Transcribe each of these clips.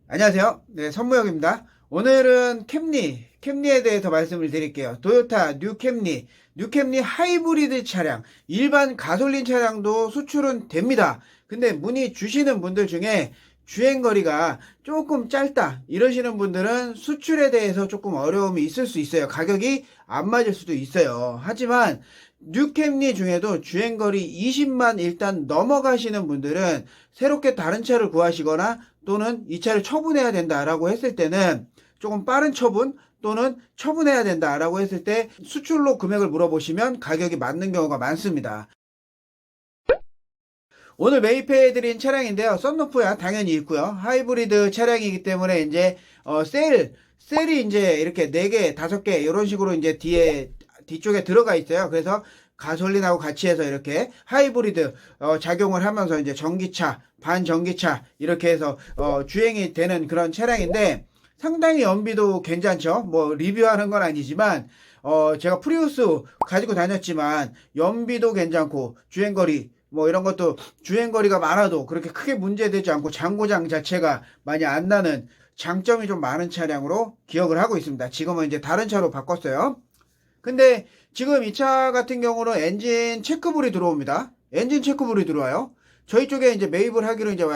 안녕하세요. 네, 선무역입니다. 오늘은 캠리에 대해서 말씀을 드릴게요. 토요타 뉴 캠리 하이브리드 차량, 일반 가솔린 차량도 수출은 됩니다. 근데 문의 주시는 분들 중에 주행거리가 조금 짧다 이러시는 분들은 수출에 대해서 조금 어려움이 있을 수 있어요. 가격이 안 맞을 수도 있어요. 하지만 뉴캠리 중에도 주행거리 20만 일단 넘어가시는 분들은 새롭게 다른 차를 구하시거나 또는 이 차를 처분해야 된다라고 했을 때는 조금 빠른 처분 또는 처분해야 된다라고 했을 때 수출로 금액을 물어보시면 가격이 맞는 경우가 많습니다. 오늘 매입해드린 차량인데요. 썬루프야 당연히 있고요. 하이브리드 차량이기 때문에 이제 셀이 이제 이렇게 4개, 5개 이런 식으로 이제 뒤쪽에 들어가 있어요. 그래서 가솔린하고 같이 해서 이렇게 하이브리드 작용을 하면서 이제 전기차, 반전기차 이렇게 해서 주행이 되는 그런 차량인데 상당히 연비도 괜찮죠. 뭐 리뷰하는 건 아니지만 제가 프리우스 가지고 다녔지만 연비도 괜찮고 주행거리 뭐 이런 것도 주행거리가 많아도 그렇게 크게 문제되지 않고 장고장 자체가 많이 안 나는 장점이 좀 많은 차량으로 기억을 하고 있습니다. 지금은 이제 다른 차로 바꿨어요. 근데 지금 이 차 같은 경우는 엔진 체크불이 들어옵니다. 엔진 체크불이 들어와요. 저희 쪽에 이제 매입을 하기로 이제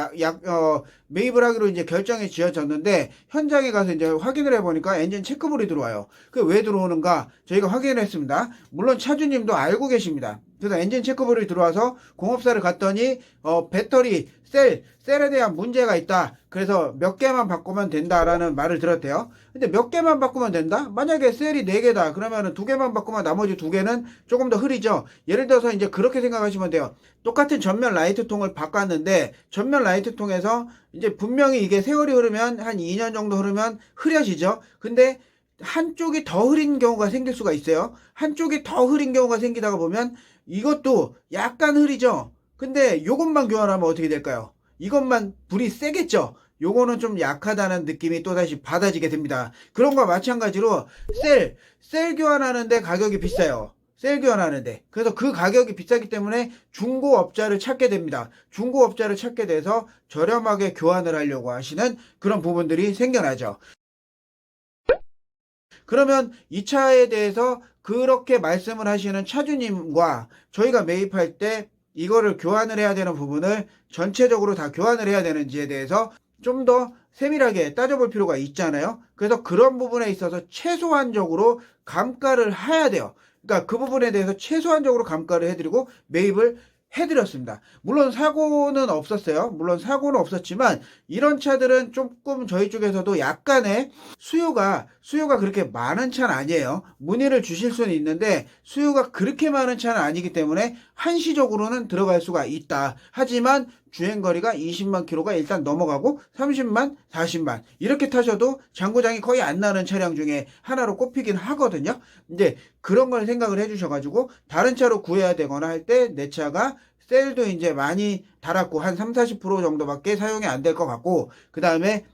매입을 하기로 이제 결정이 지어졌는데 현장에 가서 이제 확인을 해보니까 엔진 체크불이 들어와요. 그 왜 들어오는가 저희가 확인을 했습니다. 물론 차주님도 알고 계십니다. 그래서 엔진 체크불이 들어와서 공업사를 갔더니 배터리 셀에 대한 문제가 있다. 그래서 몇 개만 바꾸면 된다라는 말을 들었대요. 근데 몇 개만 바꾸면 된다? 만약에 셀이 4개다. 그러면은 2개만 바꾸면 나머지 2개는 조금 더 흐리죠. 예를 들어서 이제 그렇게 생각하시면 돼요. 똑같은 전면 라이트통을 바꿨는데 전면 라이트통에서 이제 분명히 이게 세월이 흐르면 한 2년 정도 흐르면 흐려지죠. 근데 한쪽이 더 흐린 경우가 생길 수가 있어요. 한쪽이 더 흐린 경우가 생기다가 보면 이것도 약간 흐리죠. 근데 요것만 교환하면 어떻게 될까요? 이것만 불이 세겠죠. 요거는 좀 약하다는 느낌이 또다시 받아지게 됩니다. 그런 거와 마찬가지로 셀 교환하는데 가격이 비싸요. 셀 교환하는데. 그래서 그 가격이 비싸기 때문에 중고업자를 찾게 됩니다. 중고업자를 찾게 돼서 저렴하게 교환을 하려고 하시는 그런 부분들이 생겨나죠. 그러면 이 차에 대해서 그렇게 말씀을 하시는 차주님과 저희가 매입할 때 이거를 교환을 해야 되는 부분을 전체적으로 다 교환을 해야 되는지에 대해서 좀 더 세밀하게 따져볼 필요가 있잖아요. 그래서 그런 부분에 있어서 최소한적으로 감가를 해야 돼요. 그러니까 그 부분에 대해서 최소한적으로 감가를 해드리고 매입을 해드렸습니다. 물론 사고는 없었어요. 물론 사고는 없었지만 이런 차들은 조금 저희 쪽에서도 약간의 수요가 그렇게 많은 차는 아니에요. 문의를 주실 수는 있는데 수요가 그렇게 많은 차는 아니기 때문에 한시적으로는 들어갈 수가 있다. 하지만 주행거리가 20만 킬로가 일단 넘어가고 30만, 40만 이렇게 타셔도 장고장이 거의 안 나는 차량 중에 하나로 꼽히긴 하거든요. 이제 그런 걸 생각을 해주셔가지고 다른 차로 구해야 되거나 할 때 내 차가 셀도 이제 많이 달았고 한 3, 40% 정도밖에 사용이 안 될 것 같고 그 다음에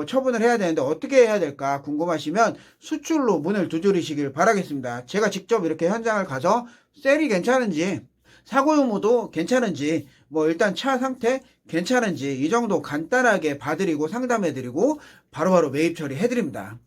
처분을 해야 되는데 어떻게 해야 될까 궁금하시면 수출로 문을 두드리시길 바라겠습니다. 제가 직접 이렇게 현장을 가서 셀이 괜찮은지 사고 유무도 괜찮은지 뭐 일단 차 상태 괜찮은지 이 정도 간단하게 봐드리고 상담해드리고 바로바로 매입 처리해드립니다.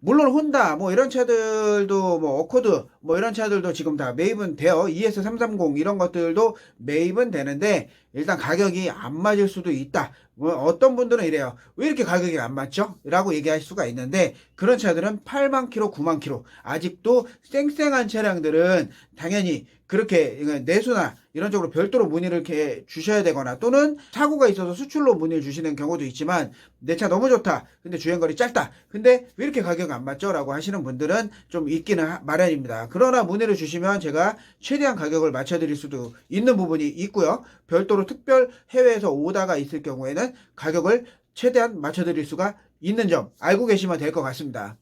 물론 혼다 뭐 이런 차들도 뭐 어코드 뭐 이런 차들도 지금 다 매입은 돼요. ES330 이런 것들도 매입은 되는데 일단 가격이 안 맞을 수도 있다. 뭐 어떤 분들은 이래요. 왜 이렇게 가격이 안 맞죠? 라고 얘기할 수가 있는데 그런 차들은 8만 킬로, 9만 킬로 아직도 쌩쌩한 차량들은 당연히 그렇게 내수나 이런 쪽으로 별도로 문의를 이렇게 주셔야 되거나 또는 사고가 있어서 수출로 문의를 주시는 경우도 있지만 내 차 너무 좋다. 근데 주행거리 짧다. 근데 왜 이렇게 가격 안 맞죠? 라고 하시는 분들은 좀 있기는 마련입니다. 그러나 문의를 주시면 제가 최대한 가격을 맞춰드릴 수도 있는 부분이 있고요. 별도로 특별 해외에서 오다가 있을 경우에는 가격을 최대한 맞춰드릴 수가 있는 점 알고 계시면 될 것 같습니다.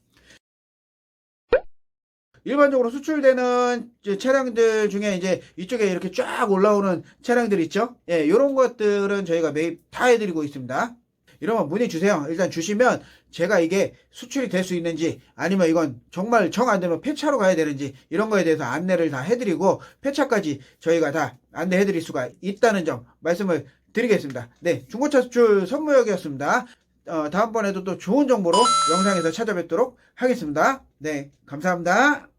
일반적으로 수출되는 차량들 중에 이제 이쪽에 이렇게 쫙 올라오는 차량들 있죠? 예, 이런 것들은 저희가 매입 다 해드리고 있습니다. 이러면 문의 주세요. 일단 주시면 제가 이게 수출이 될 수 있는지 아니면 이건 정말 정 안 되면 폐차로 가야 되는지 이런 거에 대해서 안내를 다 해드리고 폐차까지 저희가 다 안내해드릴 수가 있다는 점 말씀을 드리겠습니다. 네, 중고차 수출 선무역이었습니다. 다음번에도 또 좋은 정보로 영상에서 찾아뵙도록 하겠습니다. 네, 감사합니다.